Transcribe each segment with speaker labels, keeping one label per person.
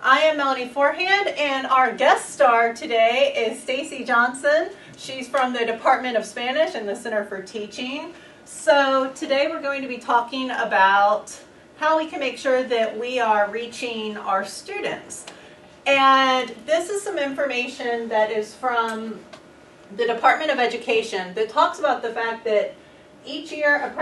Speaker 1: I am Melanie Forehand, and our guest star today is Stacy Johnson. She's from the Department of Spanish and the Center for Teaching. So today we're going to be talking about how we can make sure that we are reaching our students. And this is some information that is from the Department of Education that talks about the fact that each year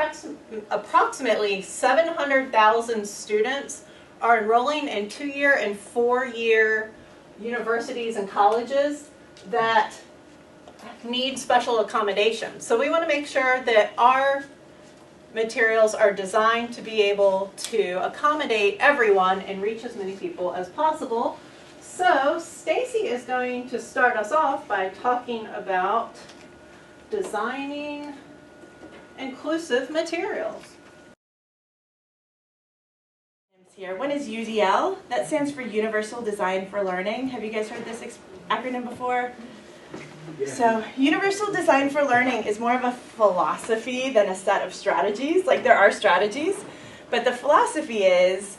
Speaker 1: approximately 700,000 students are enrolling in 2-year and 4-year universities and colleges that need special accommodations. So we want to make sure that our materials are designed to be able to accommodate everyone and reach as many people as possible. So Stacy is going to start us off by talking about designing inclusive materials.
Speaker 2: Here. One is UDL. That stands for Universal Design for Learning. Have you guys heard this acronym before? Yeah. So Universal Design for Learning is more of a philosophy than a set of strategies. Like, there are strategies, but the philosophy is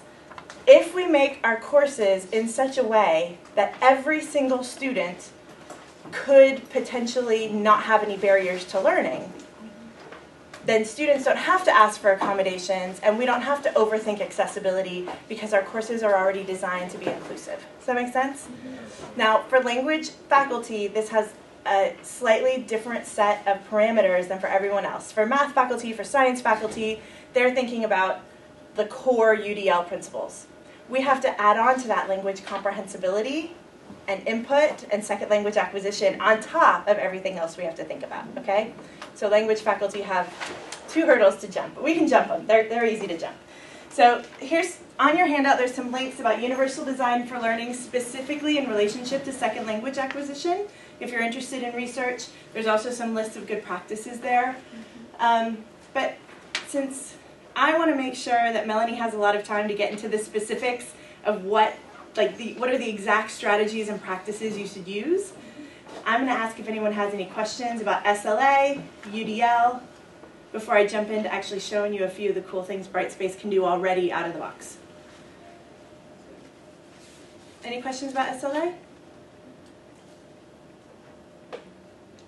Speaker 2: if we make our courses in such a way that every single student could potentially not have any barriers to learning, then students don't have to ask for accommodations, and we don't have to overthink accessibility because our courses are already designed to be inclusive. Does that make sense? Now, for language faculty, this has a slightly different set of parameters than for everyone else. For math faculty, for science faculty, they're thinking about the core UDL principles. We have to add on to that language comprehensibility and input and second language acquisition on top of everything else we have to think about, okay? So language faculty have 2 hurdles to jump, but we can jump them. They're easy to jump. So here's, on your handout, there's some links about Universal Design for Learning specifically in relationship to second language acquisition. If you're interested in research, there's also some lists of good practices there. But since I want to make sure that Melanie has a lot of time to get into the specifics of what are the exact strategies and practices you should use, I'm going to ask if anyone has any questions about SLA, UDL, before I jump into actually showing you a few of the cool things Brightspace can do already out of the box. Any questions about SLA?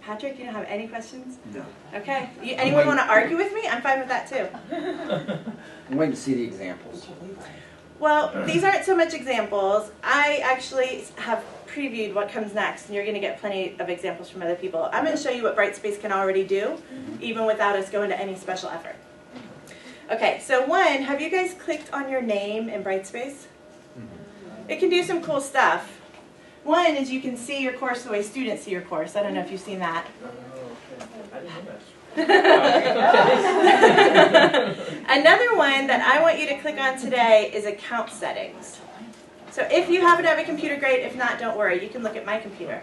Speaker 2: Patrick, you don't have any questions?
Speaker 3: No.
Speaker 2: Okay. Anyone want to argue with me? I'm fine with that too.
Speaker 3: I'm waiting to see the examples.
Speaker 2: Well, these aren't so much examples. I actually have previewed what comes next, and you're going to get plenty of examples from other people. I'm going to show you what Brightspace can already do, even without us going to any special effort. Okay, so one, have you guys clicked on your name in Brightspace? It can do some cool stuff. One is you can see your course the way students see your course. I don't know if you've seen that. Another one that I want you to click on today is account settings. So if you happen to have a computer, great. If not, don't worry. You can look at my computer.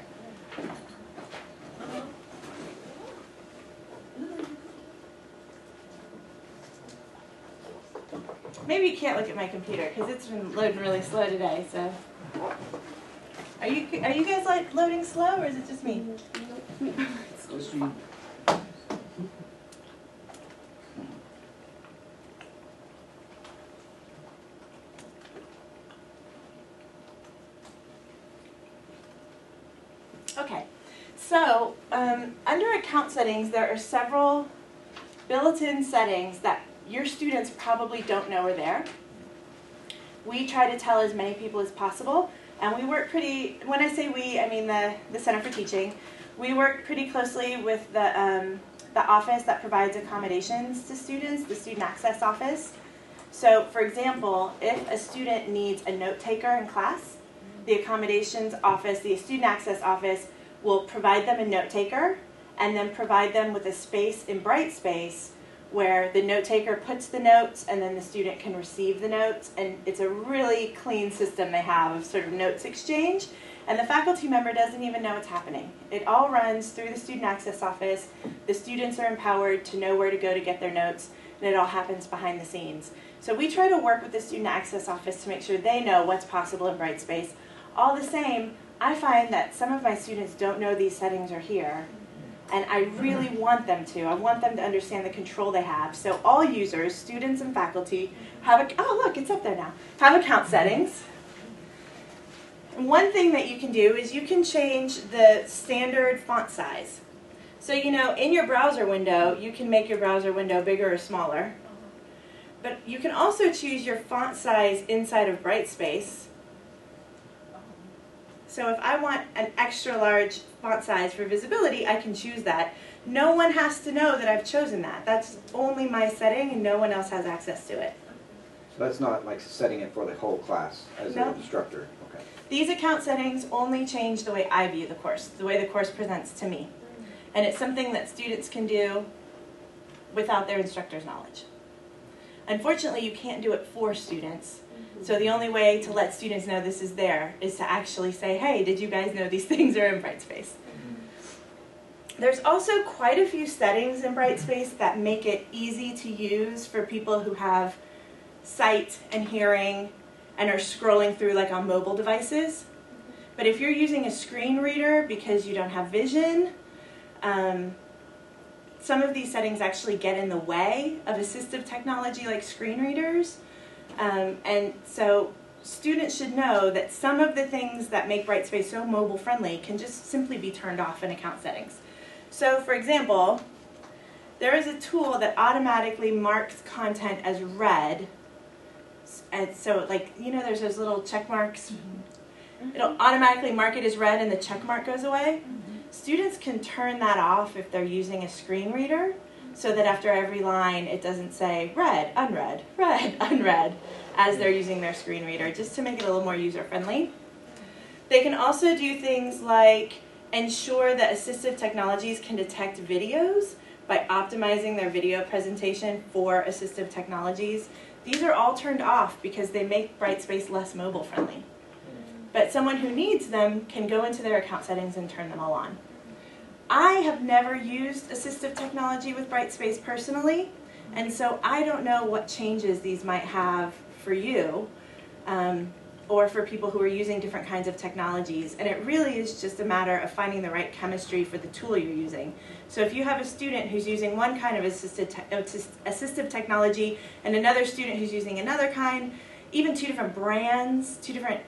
Speaker 2: Maybe you can't look at my computer because it's been loading really slow today. So, are you guys like loading slow, or is it just me?
Speaker 3: It's just you.
Speaker 2: Okay, so under account settings, there are several built-in settings that your students probably don't know are there. We try to tell as many people as possible, and we work when I say we, I mean the Center for Teaching. We work pretty closely with the office that provides accommodations to students, the Student Access Office. So, for example, if a student needs a note taker in class, the accommodations office, the Student Access Office, will provide them a note taker and then provide them with a space in Brightspace where the note taker puts the notes and then the student can receive the notes. And it's a really clean system they have of sort of notes exchange. And the faculty member doesn't even know what's happening. It all runs through the Student Access Office. The students are empowered to know where to go to get their notes, and it all happens behind the scenes. So we try to work with the Student Access Office to make sure they know what's possible in Brightspace. All the same, I find that some of my students don't know these settings are here, and I really want them to. I want them to understand the control they have. So all users, students and faculty, have, oh look, it's up there now, have account settings. One thing that you can do is you can change the standard font size. So you know, in your browser window, you can make your browser window bigger or smaller. But you can also choose your font size inside of Brightspace. So if I want an extra large font size for visibility, I can choose that. No one has to know that I've chosen that. That's only my setting and no one else has access to it.
Speaker 3: So that's not like setting it for the whole class as
Speaker 2: No.
Speaker 3: an instructor. Okay.
Speaker 2: These account settings only change the way I view the course, the way the course presents to me. And it's something that students can do without their instructor's knowledge. Unfortunately, you can't do it for students. So the only way to let students know this is there is to actually say, hey, did you guys know these things are in Brightspace? There's also quite a few settings in Brightspace that make it easy to use for people who have sight and hearing and are scrolling through like on mobile devices. But if you're using a screen reader because you don't have vision, some of these settings actually get in the way of assistive technology like screen readers. And so students should know that some of the things that make Brightspace so mobile friendly can just simply be turned off in account settings. So for example, there is a tool that automatically marks content as read. And so like, you know, there's those little check marks. It'll automatically mark it as read and the check mark goes away. Students can turn that off if they're using a screen reader so that after every line it doesn't say read, unread, as they're using their screen reader, just to make it a little more user friendly. They can also do things like ensure that assistive technologies can detect videos by optimizing their video presentation for assistive technologies. These are all turned off because they make Brightspace less mobile friendly. But someone who needs them can go into their account settings and turn them all on. I have never used assistive technology with Brightspace personally, and so I don't know what changes these might have for you or for people who are using different kinds of technologies. And it really is just a matter of finding the right chemistry for the tool you're using. So if you have a student who's using one kind of assistive technology and another student who's using another kind, even two different brands, two different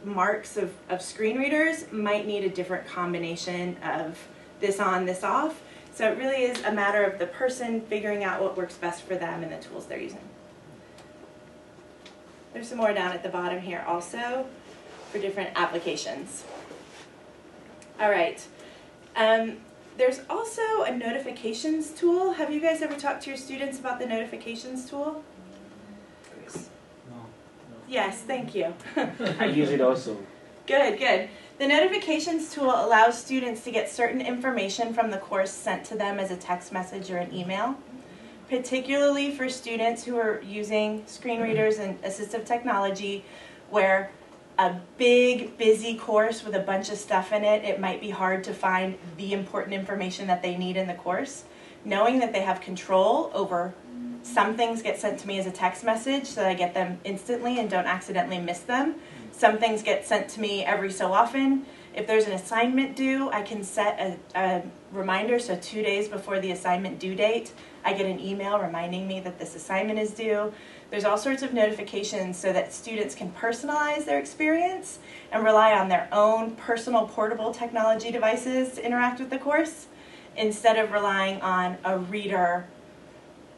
Speaker 2: marks of screen readers might need a different combination of this on, this off. So it really is a matter of the person figuring out what works best for them and the tools they're using. There's some more down at the bottom here also for different applications. All right. There's also a notifications tool. Have you guys ever talked to your students about the notifications tool?
Speaker 4: No.
Speaker 2: Yes, thank you.
Speaker 4: I use it also.
Speaker 2: Good, good. The notifications tool allows students to get certain information from the course sent to them as a text message or an email, particularly for students who are using screen readers and assistive technology where a big, busy course with a bunch of stuff in it, it might be hard to find the important information that they need in the course. Knowing that they have control over some things get sent to me as a text message so that I get them instantly and don't accidentally miss them. Some things get sent to me every so often. If there's an assignment due, I can set a reminder, so 2 days before the assignment due date, I get an email reminding me that this assignment is due. There's all sorts of notifications so that students can personalize their experience and rely on their own personal portable technology devices to interact with the course, instead of relying on a reader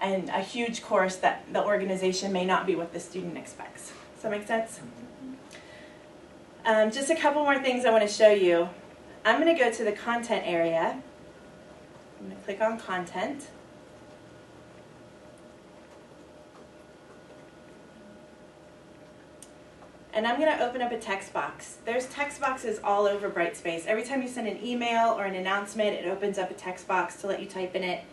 Speaker 2: and a huge course that the organization may not be what the student expects. Does that make sense? Just a couple more things I want to show you. I'm going to go to the content area. I'm going to click on content. And I'm going to open up a text box. There's text boxes all over Brightspace. Every time you send an email or an announcement, it opens up a text box to let you type in it.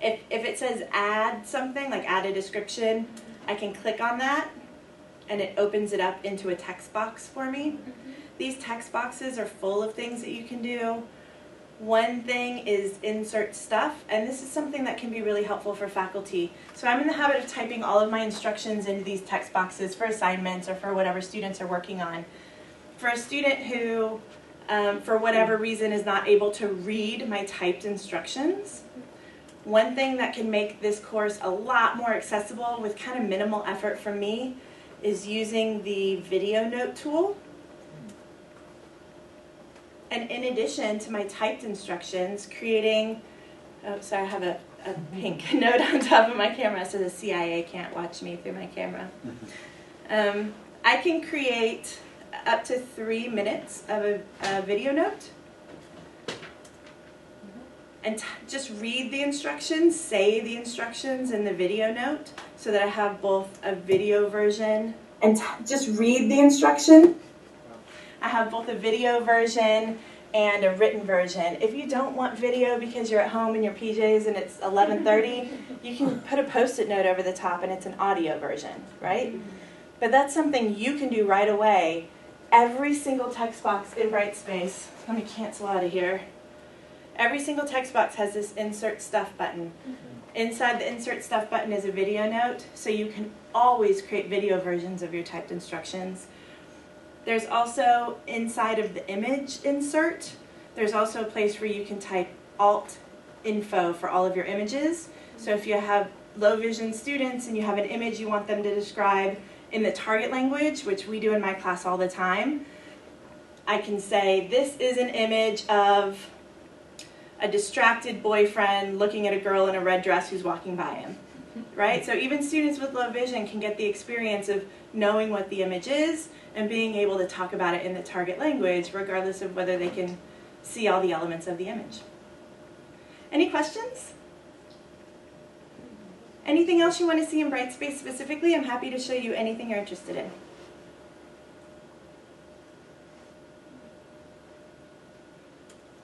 Speaker 2: If it says add something, like add a description, I can click on that and it opens it up into a text box for me. These text boxes are full of things that you can do. One thing is insert stuff, and this is something that can be really helpful for faculty. So I'm in the habit of typing all of my instructions into these text boxes for assignments or for whatever students are working on. For a student who, for whatever reason, is not able to read my typed instructions, one thing that can make this course a lot more accessible with kind of minimal effort from me is using the video note tool. And in addition to my typed instructions, creating, oh, sorry, I have a pink note on top of my camera so the CIA can't watch me through my camera. I can create up to 3 minutes of a video note and just read the instructions, say the instructions in the video note so that I have both a video version and just read the instruction. I have both a video version and a written version. If you don't want video because you're at home in your PJs and it's 11:30, you can put a Post-it note over the top and it's an audio version, right? But that's something you can do right away. Every single text box in Brightspace, let me cancel out of here. Every single text box has this Insert Stuff button. Inside the Insert Stuff button is a video note, so you can always create video versions of your typed instructions. There's also, inside of the image insert, there's also a place where you can type alt info for all of your images. So if you have low vision students and you have an image you want them to describe in the target language, which we do in my class all the time, I can say, this is an image of a distracted boyfriend looking at a girl in a red dress who's walking by him, right? So even students with low vision can get the experience of knowing what the image is and being able to talk about it in the target language, regardless of whether they can see all the elements of the image. Any questions? Anything else you want to see in Brightspace specifically? I'm happy to show you anything you're interested in.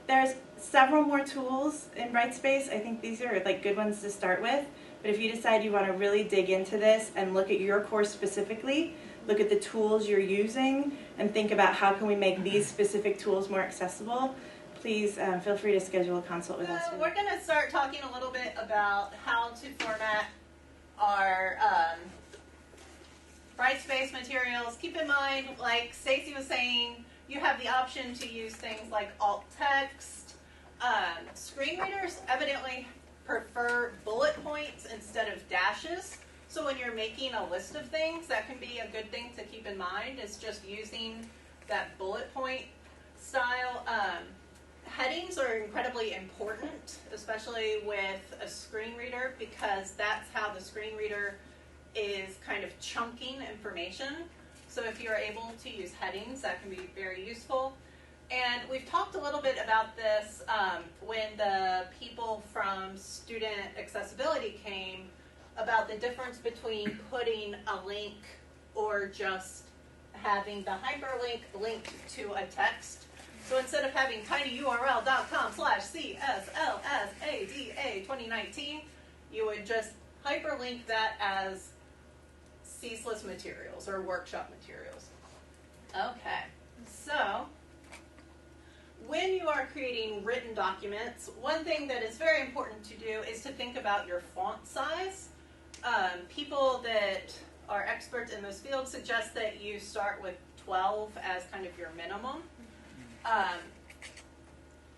Speaker 2: There's several more tools in Brightspace. I think these are like good ones to start with. But if you decide you want to really dig into this and look at your course specifically, look at the tools you're using, and think about how can we make these specific tools more accessible, please feel free to schedule a consult with us.
Speaker 1: We're going to start talking a little bit about how to format our Brightspace materials. Keep in mind, like Stacy was saying, you have the option to use things like alt text. Screen readers evidently prefer bullet points instead of dashes. So when you're making a list of things, that can be a good thing to keep in mind, is just using that bullet point style. Headings are incredibly important, especially with a screen reader, because that's how the screen reader is kind of chunking information. So if you're able to use headings, that can be very useful. And we've talked a little bit about this when the people from Student Accessibility came, about the difference between putting a link or just having the hyperlink linked to a text. So instead of having tinyurl.com/CSLSADA2019, you would just hyperlink that as ceaseless materials or workshop materials. Okay, so when you are creating written documents, one thing that is very important to do is to think about your font size. People that are experts in those fields suggest that you start with 12 as kind of your minimum.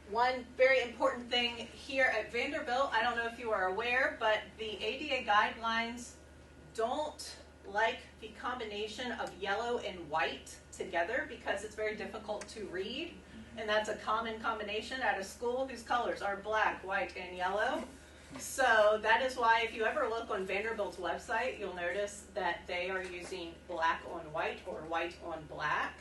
Speaker 1: One very important thing here at Vanderbilt, I don't know if you are aware, but the ADA guidelines don't like the combination of yellow and white together because it's very difficult to read. And that's a common combination at a school whose colors are black, white, and yellow. So that is why if you ever look on Vanderbilt's website, you'll notice that they are using black on white or white on black.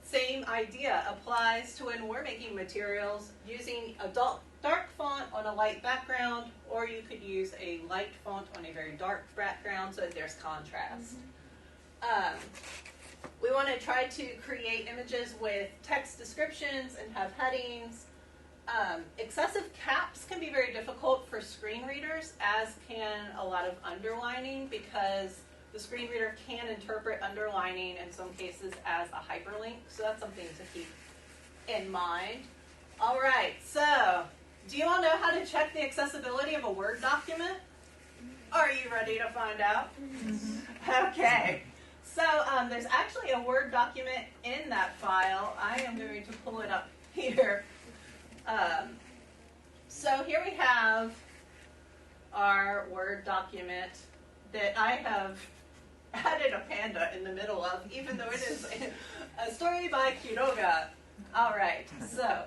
Speaker 1: Same idea applies to when we're making materials using a dark font on a light background, or you could use a light font on a very dark background so that there's contrast. We want to try to create images with text descriptions and have headings. Excessive caps can be very difficult for screen readers, as can a lot of underlining, because the screen reader can interpret underlining in some cases as a hyperlink, so that's something to keep in mind. All right, so do you all know how to check the accessibility of a Word document? Are you ready to find out? Okay. So there's actually a Word document in that file. I am going to pull it up here. So here we have our Word document that I have added a panda in the middle of, even though it is a story by Quiroga. All right, so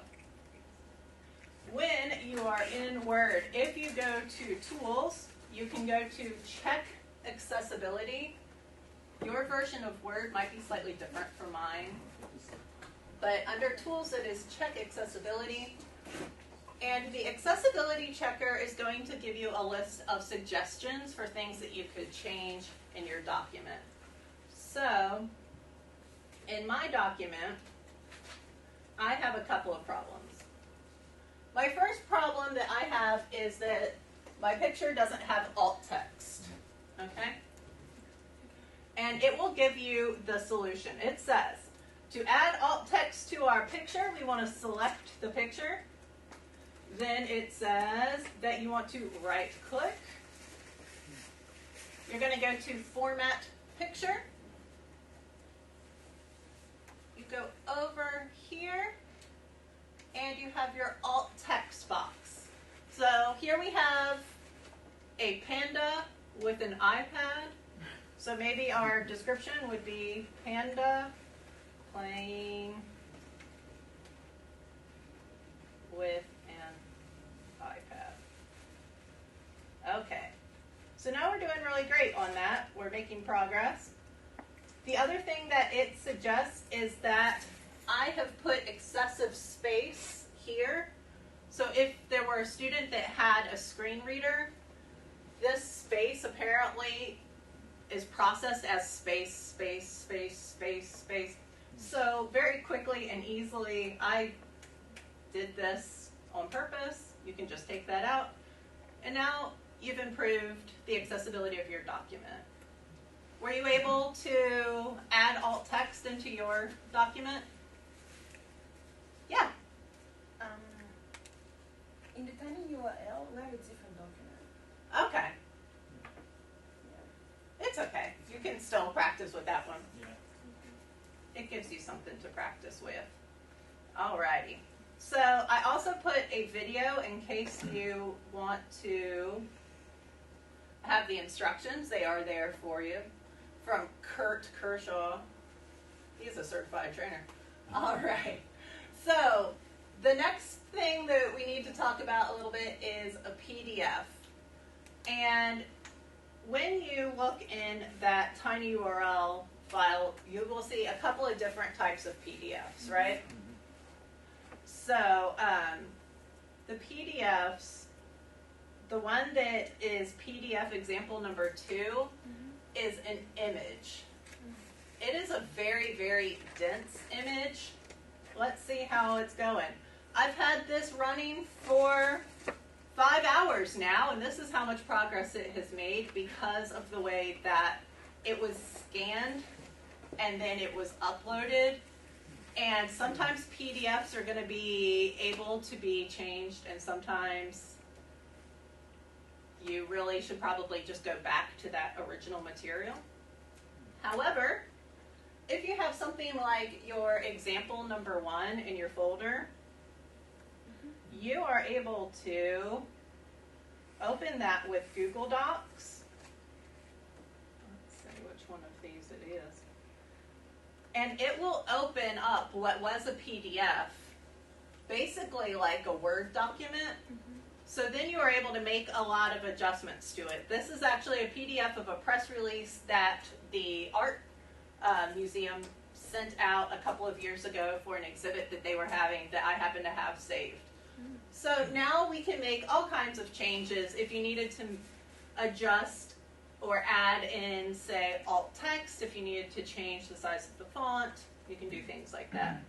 Speaker 1: when you are in Word, if you go to Tools, you can go to Check Accessibility. Your version of Word might be slightly different from mine, but under Tools it is Check Accessibility. And the accessibility checker is going to give you a list of suggestions for things that you could change in your document. So, in my document, I have a couple of problems. My first problem that I have is that my picture doesn't have alt text, okay? And it will give you the solution. It says, to add alt text to our picture, we want to select the picture. Then it says that you want to right click. You're going to go to Format Picture. You go over here and you have your alt text box. So here we have a panda with an iPad. So maybe our description would be panda playing with an iPad. Okay, so now we're doing really great on that. We're making progress. The other thing that it suggests is that I have put excessive space here. So if there were a student that had a screen reader, this space apparently is processed as space, space, space, space, space. So very quickly and easily, I did this on purpose. You can just take that out. And now you've improved the accessibility of your document. Were you able to add alt text into your document? Yeah.
Speaker 5: In the tiny URL, we have a different document.
Speaker 1: Okay. It's okay. You can still practice with that one.
Speaker 4: Yeah.
Speaker 1: It gives you something to practice with. Alrighty. So I also put a video in case you want to have the instructions. They are there for you. From Kurt Kershaw. He's a certified trainer. All right. So the next thing that we need to talk about a little bit is a PDF. And when you look in that tiny URL file, you will see a couple of different types of PDFs, right? So the PDFs, the one that is PDF example number 2 is an image. It is a very, very dense image. Let's see how it's going. I've had this running for 5 hours now, and this is how much progress it has made because of the way that it was scanned and then it was uploaded. And sometimes PDFs are going to be able to be changed, and sometimes you really should probably just go back to that original material. However, if you have something like your example number 1 in your folder, you are able to open that with Google Docs. Let's see which one of these it is. And it will open up what was a PDF, basically like a Word document. So then you are able to make a lot of adjustments to it. This is actually a PDF of a press release that the Art Museum sent out a couple of years ago for an exhibit that they were having that I happen to have saved. So now we can make all kinds of changes. If you needed to adjust or add in, say, alt text, if you needed to change the size of the font, you can do things like that.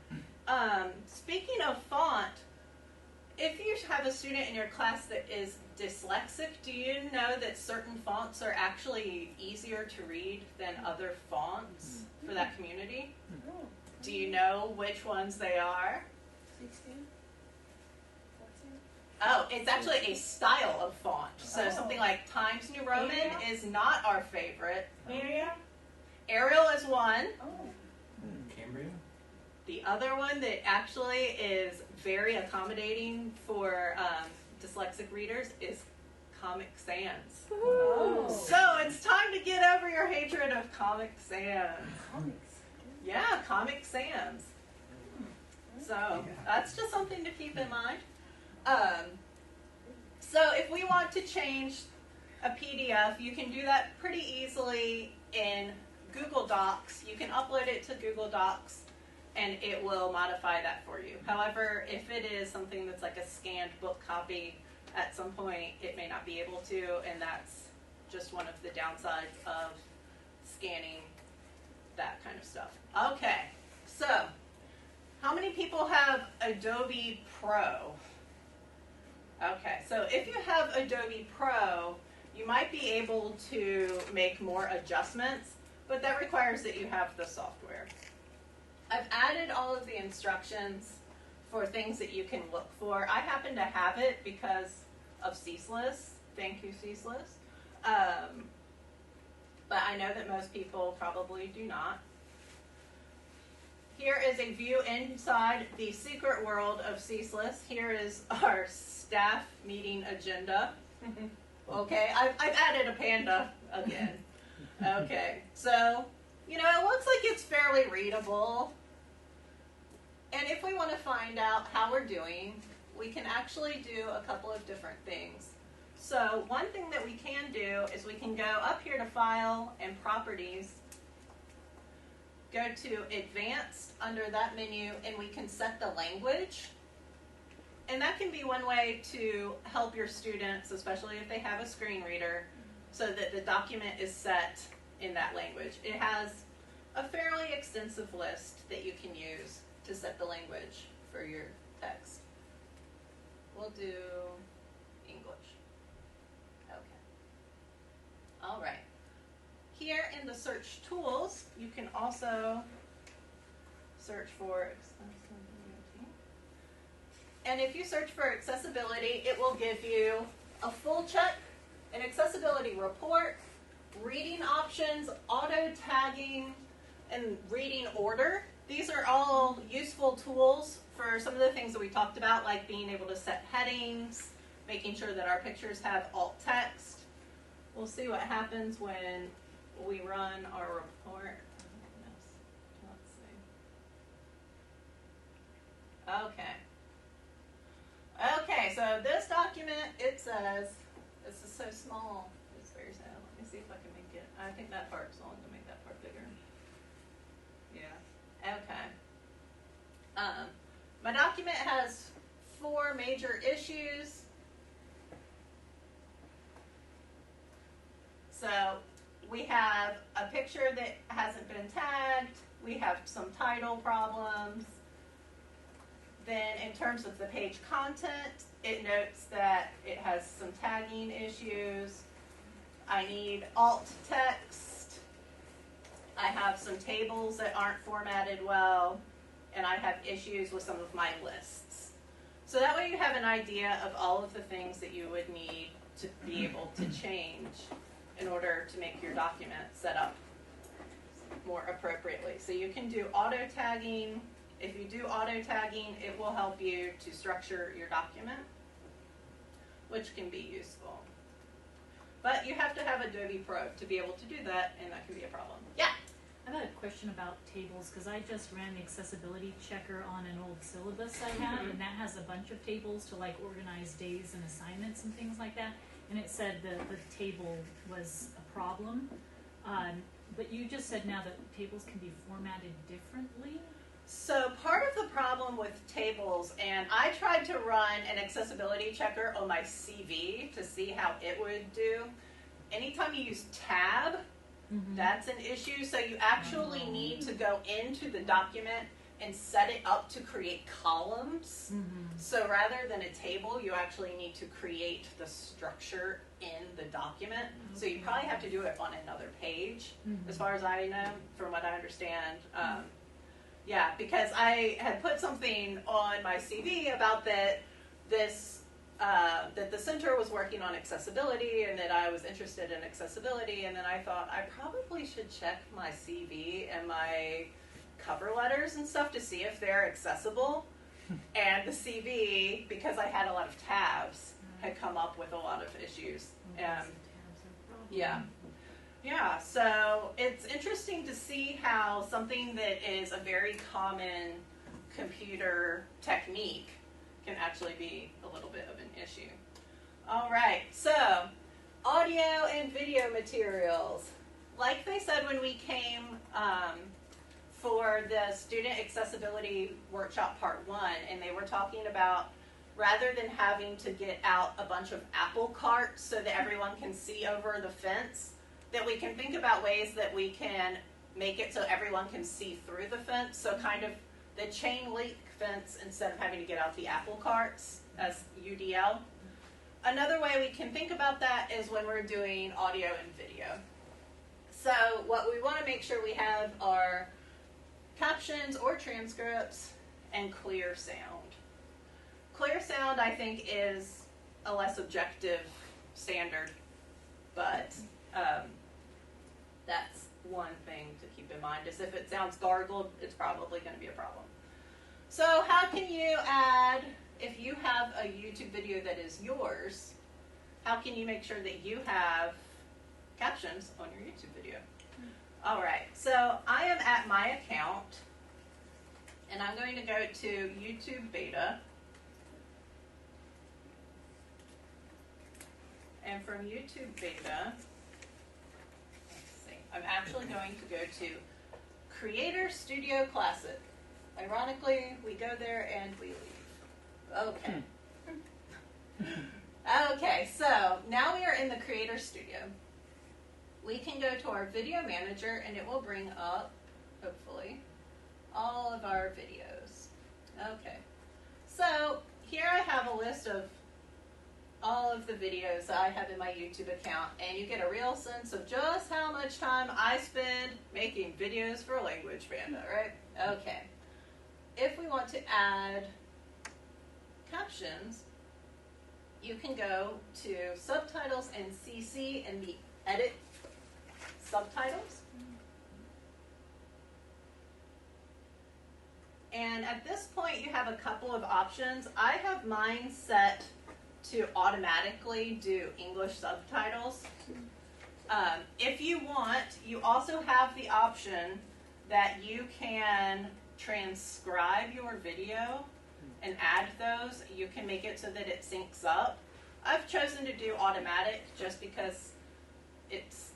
Speaker 1: Speaking of font, if you have a student in your class that is dyslexic, do you know that certain fonts are actually easier to read than other fonts for that community?
Speaker 5: Oh,
Speaker 1: Do you know which ones they are?
Speaker 5: 16? 14?
Speaker 1: Oh, it's actually a style of font. So
Speaker 5: Oh.
Speaker 1: something like Times New Roman
Speaker 5: Arial?
Speaker 1: is not our favorite.
Speaker 5: Area?
Speaker 1: Arial is one.
Speaker 5: Oh.
Speaker 4: Cambria?
Speaker 1: The other one that actually is very accommodating for dyslexic readers is Comic Sans.
Speaker 5: Oh.
Speaker 1: So it's time to get over your hatred of Comic Sans.
Speaker 5: Comics.
Speaker 1: Yeah, Comic Sans. So that's just something to keep in mind. So if we want to change a PDF, you can do that pretty easily in Google Docs. You can upload it to Google Docs and it will modify that for you. However, if it is something that's like a scanned book copy, at some point it may not be able to, and that's just one of the downsides of scanning that kind of stuff. Okay, so how many people have Adobe Pro? Okay, so if you have Adobe Pro, you might be able to make more adjustments, but that requires that you have the software. I've added all of the instructions for things that you can look for. I happen to have it because of Ceaseless. Thank you, Ceaseless. But I know that most people probably do not. Here is a view inside the secret world of Ceaseless. Here is our staff meeting agenda. Okay, I've added a panda again. Okay, so, you know, it looks like it's fairly readable. And if we want to find out how we're doing, we can actually do a couple of different things. So one thing that we can do is we can go up here to File and Properties, go to Advanced under that menu, and we can set the language. And that can be one way to help your students, especially if they have a screen reader, so that the document is set in that language. It has a fairly extensive list that you can use to set the language for your text. We'll do English. Okay. All right. Here in the search tools, you can also search for accessibility. And if you search for accessibility, it will give you a full check, an accessibility report, reading options, auto tagging, and reading order. These are all useful tools for some of the things that we talked about, like being able to set headings, making sure that our pictures have alt text. We'll see what happens when we run our report. Let's see. Okay. Okay, so this document, it says, this is so small, it's very sad. Let me see if I can make it, I think that part's only to make that part bigger. Yeah, okay. My document has 4 major issues. So we have a picture that hasn't been tagged, we have some title problems. Then in terms of the page content, it notes that it has some tagging issues. I need alt text. I have some tables that aren't formatted well, and I have issues with some of my lists. So that way you have an idea of all of the things that you would need to be able to change in order to make your document set up more appropriately. So you can do auto tagging. If you do auto tagging, it will help you to structure your document, which can be useful. But you have to have Adobe Pro to be able to do that, and that can be a problem. Yeah?
Speaker 6: I have a question about tables, because I just ran the accessibility checker on an old syllabus I have, and that has a bunch of tables to like organize days and assignments and things like that. And it said that the table was a problem. But you just said now that tables can be formatted differently.
Speaker 1: So part of the problem with tables, and I tried to run an accessibility checker on my CV to see how it would do. Anytime you use tab, that's an issue. So you actually need to go into the document and set it up to create columns. So rather than a table, you actually need to create the structure in the document. So you probably have to do it on another page, as far as I know, from what I understand. Yeah, because I had put something on my CV about that that the center was working on accessibility and that I was interested in accessibility, and then I thought I probably should check my CV and my cover letters and stuff to see if they're accessible. And the CV, because I had a lot of tabs, had come up with a lot of issues. Yeah, so it's interesting to see how something that is a very common computer technique can actually be a little bit of an issue. All right, so audio and video materials. Like they said when we came for the Student Accessibility Workshop Part 1, and they were talking about rather than having to get out a bunch of apple carts so that everyone can see over the fence, that we can think about ways that we can make it so everyone can see through the fence. So kind of the chain link fence instead of having to get out the apple carts as UDL. Another way we can think about that is when we're doing audio and video. So what we want to make sure we have are captions or transcripts and clear sound. Clear sound, I think, is a less objective standard, but that's one thing to keep in mind, is if it sounds gargled, it's probably going to be a problem. So how can you add, if you have a YouTube video that is yours, how can you make sure that you have captions on your YouTube video? All right, so I am at my account, and I'm going to go to YouTube Beta. And from YouTube Beta, let's see, I'm actually going to go to Creator Studio Classic. Ironically, we go there and we leave. Okay. Okay, so now we are in the Creator Studio. We can go to our Video Manager and it will bring up, hopefully, all of our videos. Okay, so here I have a list of all of the videos that I have in my YouTube account, and you get a real sense of just how much time I spend making videos for Language Panda, right? Okay. If we want to add captions, you can go to Subtitles and CC and the Edit Subtitles. And at this point, you have a couple of options. I have mine set to automatically do English subtitles. If you want, you also have the option that you can transcribe your video and add those. You can make it so that it syncs up. I've chosen to do automatic just because it's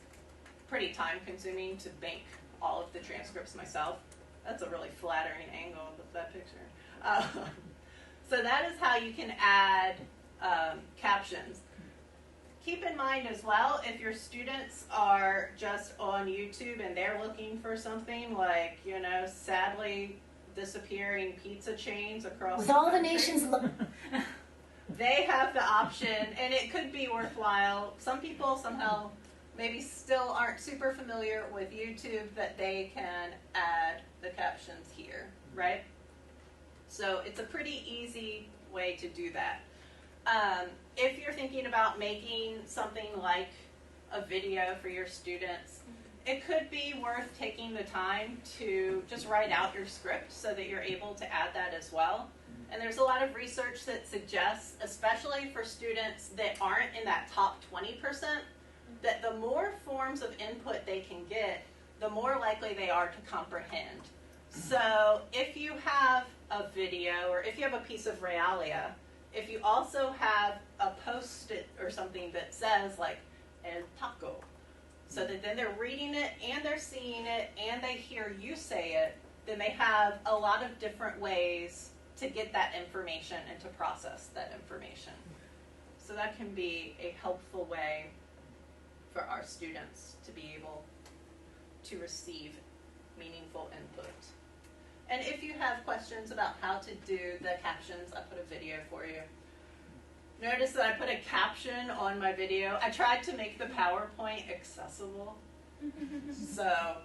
Speaker 1: pretty time consuming to make all of the transcripts myself. That's a really flattering angle of that picture. So that is how you can add captions. Keep in mind as well, if your students are just on YouTube and they're looking for something like, you know, sadly disappearing pizza chains across
Speaker 7: with all the
Speaker 1: country,
Speaker 7: nations
Speaker 1: they have the option, and it could be worthwhile. Some people somehow maybe still aren't super familiar with YouTube, that they can add the captions here, right? So it's a pretty easy way to do that. If you're thinking about making something like a video for your students, it could be worth taking the time to just write out your script so that you're able to add that as well. And there's a lot of research that suggests, especially for students that aren't in that top 20%, that the more forms of input they can get, the more likely they are to comprehend. So if you have a video, or if you have a piece of realia, if you also have a post-it or something that says like El Taco, so that then they're reading it and they're seeing it and they hear you say it, then they have a lot of different ways to get that information and to process that information. So that can be a helpful way for our students to be able to receive meaningful input. And if you have questions about how to do the captions, I put a video for you. Notice that I put a caption on my video. I tried to make the PowerPoint accessible. So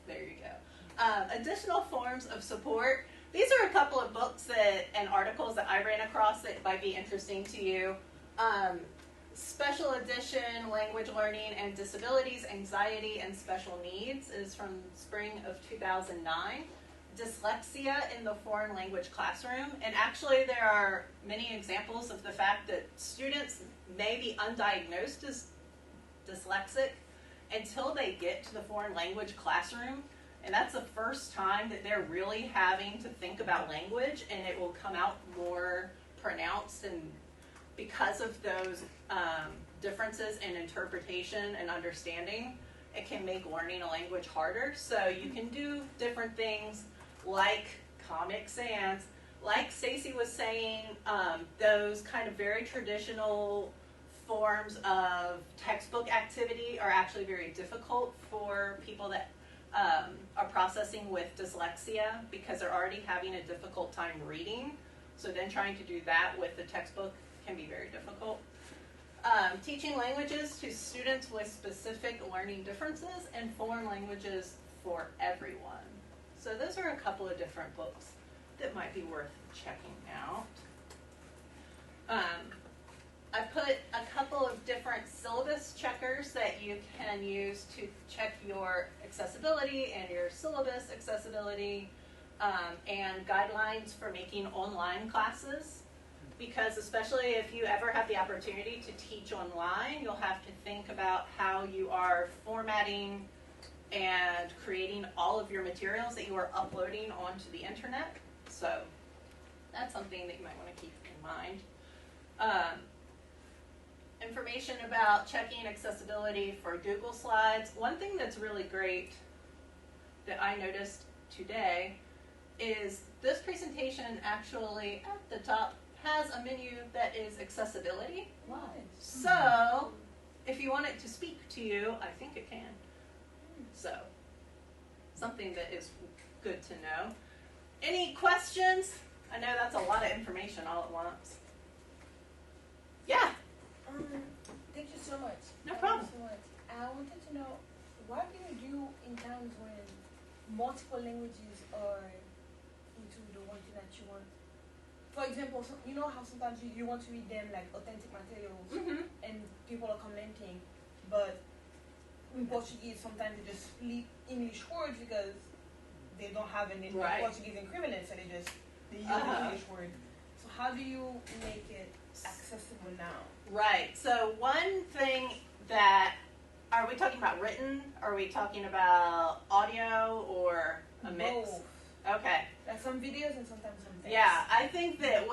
Speaker 1: there you go. Additional forms of support. These are a couple of books and articles that I ran across that might be interesting to you. Special Edition, Language Learning and Disabilities, Anxiety and Special Needs is from spring of 2009. Dyslexia in the Foreign Language Classroom. And actually there are many examples of the fact that students may be undiagnosed as dyslexic until they get to the foreign language classroom. And that's the first time that they're really having to think about language, and it will come out more pronounced. And because of those differences in interpretation and understanding, it can make learning a language harder. So you can do different things like Comic Sans, like Stacy was saying, those kind of very traditional forms of textbook activity are actually very difficult for people that are processing with dyslexia, because they're already having a difficult time reading. So then trying to do that with the textbook can be very difficult. Teaching languages to students with specific learning differences and foreign languages for everyone. So those are a couple of different books that might be worth checking out. I put a couple of different syllabus checkers that you can use to check your accessibility and your syllabus accessibility, and guidelines for making online classes. Because especially if you ever have the opportunity to teach online, you'll have to think about how you are formatting and creating all of your materials that you are uploading onto the internet. So that's something that you might want to keep in mind. Information about checking accessibility for Google Slides. One thing that's really great that I noticed today is this presentation actually at the top has a menu that is accessibility.
Speaker 5: Nice.
Speaker 1: So if you want it to speak to you, I think it can. So something that is good to know. Any questions? I know that's a lot of information all at once. Yeah.
Speaker 5: Thank you so much.
Speaker 1: No
Speaker 5: Thank
Speaker 1: problem.
Speaker 5: you so much. I wanted to know, what do you do in times when multiple languages are into the one thing that you want? For example, you know how sometimes you want to read them like authentic materials,
Speaker 1: Mm-hmm.
Speaker 5: and people are commenting, but in Portuguese sometimes they just flip English words because they don't have any
Speaker 1: Right.
Speaker 5: Portuguese equivalent, so they use
Speaker 1: Uh-huh.
Speaker 5: the English word. So how do you make it accessible now?
Speaker 1: Right. So one thing that, are we talking about written? Are we talking about audio or a mix?
Speaker 5: Both.
Speaker 1: Okay.
Speaker 5: Like some videos and sometimes some text.
Speaker 1: Yeah, I think that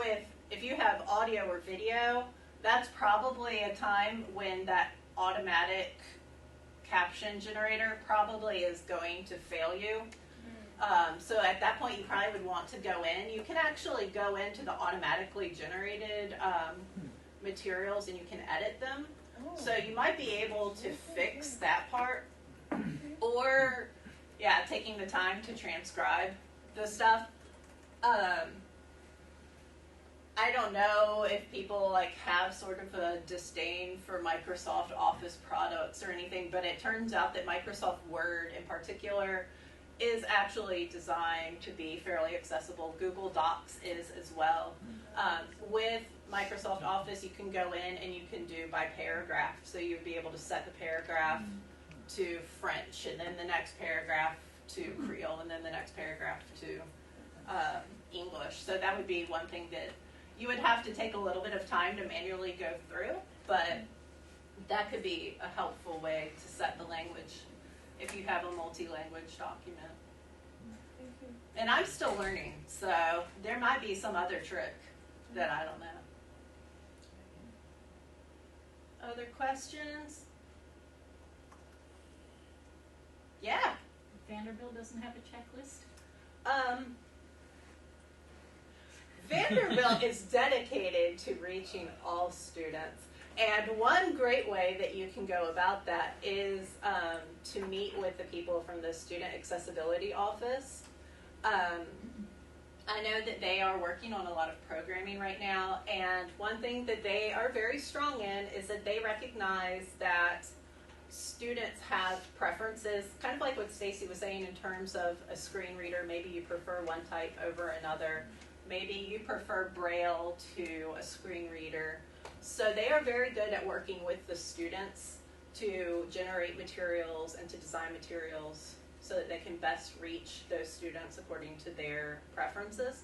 Speaker 1: if you have audio or video, that's probably a time when that automatic caption generator probably is going to fail you. So at that point, you probably would want to go in. You can actually go into the automatically generated materials and you can edit them.
Speaker 5: Oh.
Speaker 1: So you might be able to fix that part. Or, yeah, taking the time to transcribe the stuff. I don't know if people like have sort of a disdain for Microsoft Office products or anything, but it turns out that Microsoft Word in particular is actually designed to be fairly accessible. Google Docs is as well. With Microsoft Office, you can go in and you can do by paragraph. So you'd be able to set the paragraph to French, and then the next paragraph to Creole, and then the next paragraph to English. So that would be one thing that you would have to take a little bit of time to manually go through, but that could be a helpful way to set the language if you have a multi-language document.
Speaker 5: Thank you.
Speaker 1: And I'm still learning, so there might be some other trick that I don't know. Other questions? Yeah.
Speaker 6: Vanderbilt doesn't have a checklist?
Speaker 1: Vanderbilt is dedicated to reaching all students. And one great way that you can go about that is to meet with the people from the Student Accessibility Office. I know that they are working on a lot of programming right now, and one thing that they are very strong in is that they recognize that students have preferences, kind of like what Stacy was saying in terms of a screen reader. Maybe you prefer one type over another. Maybe you prefer Braille to a screen reader. So they are very good at working with the students to generate materials and to design materials so that they can best reach those students according to their preferences.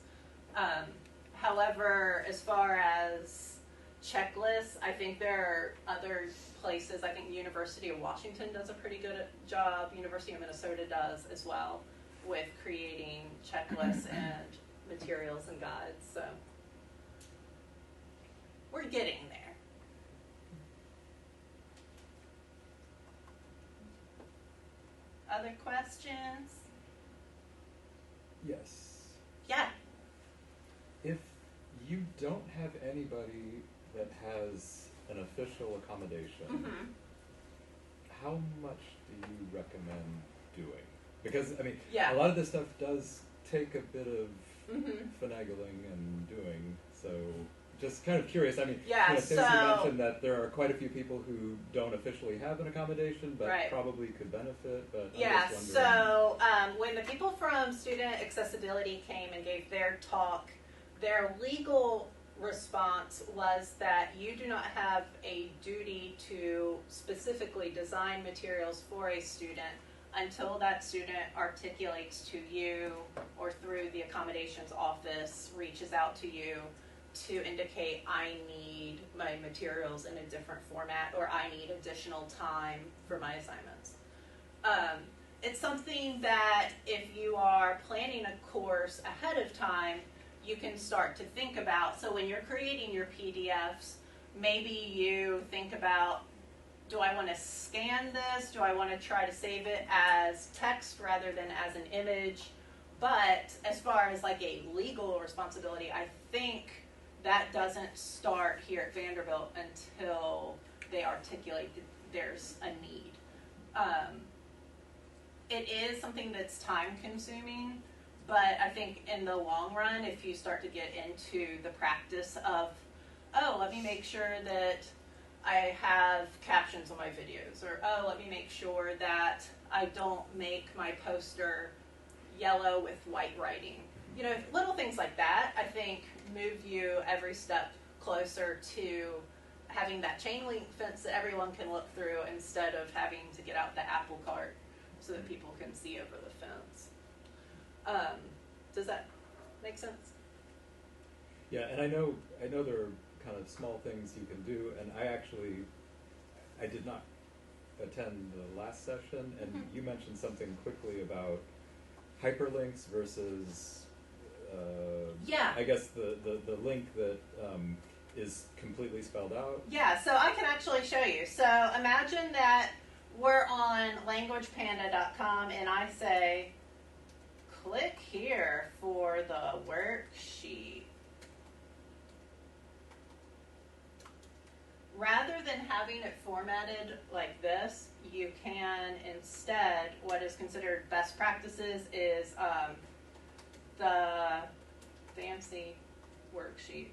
Speaker 1: However, as far as checklists, I think there are other places. I think University of Washington does a pretty good job. University of Minnesota does as well. with creating checklists and materials and guides. So we're getting there. Other questions?
Speaker 7: Yes.
Speaker 1: Yeah.
Speaker 7: If you don't have anybody that has an official accommodation,
Speaker 1: Mm-hmm.
Speaker 7: how much do you recommend doing? Because, I mean,
Speaker 1: Yeah.
Speaker 7: a lot of this stuff does take a bit of
Speaker 1: Mm-hmm.
Speaker 7: finagling and doing, so just kind of curious. I mean,
Speaker 1: Yeah,
Speaker 7: Stacey
Speaker 1: so-
Speaker 7: mentioned that there are quite a few people who don't officially have an accommodation, but
Speaker 1: Right.
Speaker 7: probably could benefit, but
Speaker 1: Yeah,
Speaker 7: I'm just wondering.
Speaker 1: so when the people from Student Accessibility came and gave their talk, their legal response was that you do not have a duty to specifically design materials for a student until that student articulates to you or through the accommodations office, reaches out to you to indicate, I need my materials in a different format, or I need additional time for my assignments. It's something that if you are planning a course ahead of time, you can start to think about. So when you're creating your PDFs, maybe you think about, do I want to scan this? Do I want to try to save it as text rather than as an image? But as far as like a legal responsibility, I think that doesn't start here at Vanderbilt until they articulate that there's a need. It is something that's time consuming, but I think in the long run, if you start to get into the practice of, oh, let me make sure that I have captions on my videos, or oh, let me make sure that I don't make my poster yellow with white writing. You know, little things like that, I think, move you every step closer to having that chain link fence that everyone can look through instead of having to get out the apple cart so that people can see over the fence. Does that make sense?
Speaker 7: Yeah, and I know there are kind of small things you can do, and I did not attend the last session, and
Speaker 1: Mhm.
Speaker 7: you mentioned something quickly about hyperlinks versus,
Speaker 1: Yeah.
Speaker 7: I guess the link that is completely spelled out.
Speaker 1: Yeah, so I can actually show you. So imagine that we're on languagepanda.com and I say, click here for the worksheet. Rather than having it formatted like this, you can instead, what is considered best practices is the fancy worksheet.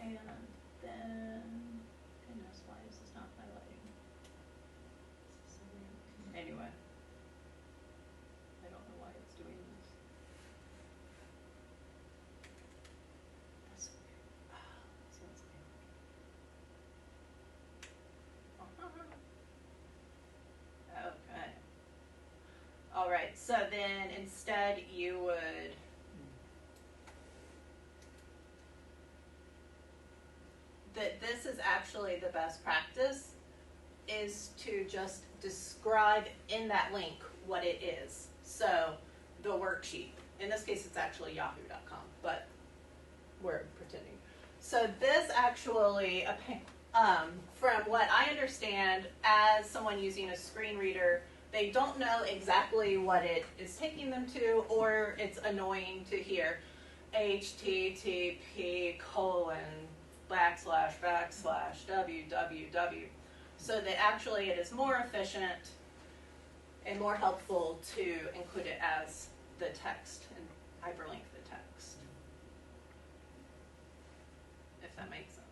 Speaker 1: And then, goodness, why is this not highlighting? This is so weird. Anyway, I don't know why it's doing this. That's weird. Oh, so it's weird. Okay. All right, so then instead you would that this is actually the best practice is to just describe in that link what it is. So the worksheet, in this case it's actually yahoo.com, but we're pretending. So this actually, from what I understand, as someone using a screen reader, they don't know exactly what it is taking them to, or it's annoying to hear http://www. So that actually it is more efficient and more helpful to include it as the text and hyperlink the text. If that makes sense.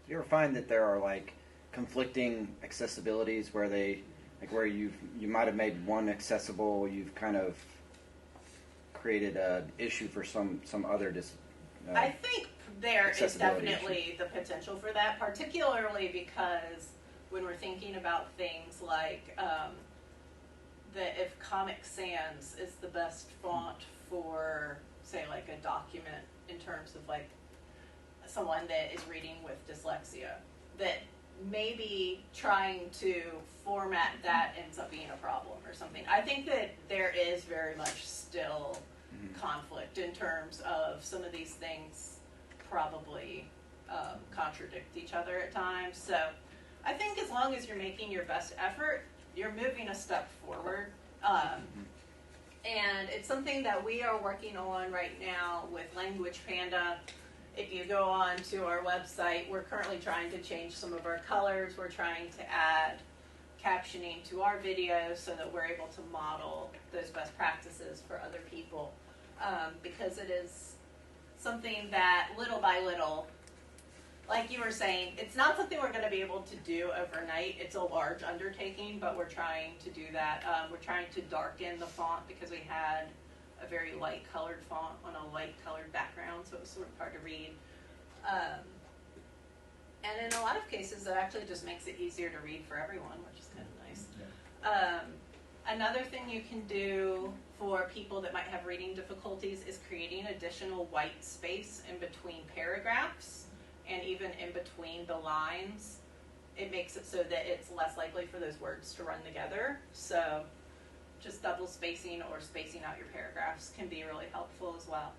Speaker 3: Do you ever find that there are like conflicting accessibilities where where you might have made one accessible, you've kind of created an issue for some other
Speaker 1: I think there is
Speaker 3: accessibility
Speaker 1: definitely the potential for that, particularly because when we're thinking about things like that if Comic Sans is the best font for, say, like a document in terms of like someone that is reading with dyslexia, that maybe trying to format that ends up being a problem or something. I think that there is very much still conflict in terms of some of these things probably contradict each other at times. So I think as long as you're making your best effort, you're moving a step forward. And it's something that we are working on right now with Language Panda. If you go on to our website, we're currently trying to change some of our colors. We're trying to add captioning to our videos so that we're able to model those best practices for other people. Because it is something that little by little, like you were saying, it's not something we're going to be able to do overnight. It's a large undertaking, but we're trying to do that. We're trying to darken the font because we had a very light colored font on a light colored background, so it was sort of hard to read. And in a lot of cases, it actually just makes it easier to read for everyone, which is kind of nice.
Speaker 7: Yeah.
Speaker 1: Another thing you can do for people that might have reading difficulties is creating additional white space in between paragraphs and even in between the lines. It makes it so that it's less likely for those words to run together. So just double spacing or spacing out your paragraphs can be really helpful as well.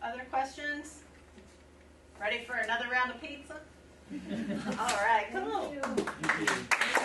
Speaker 1: Other questions? Ready for another round of pizza? All right, come on.
Speaker 5: Thank you.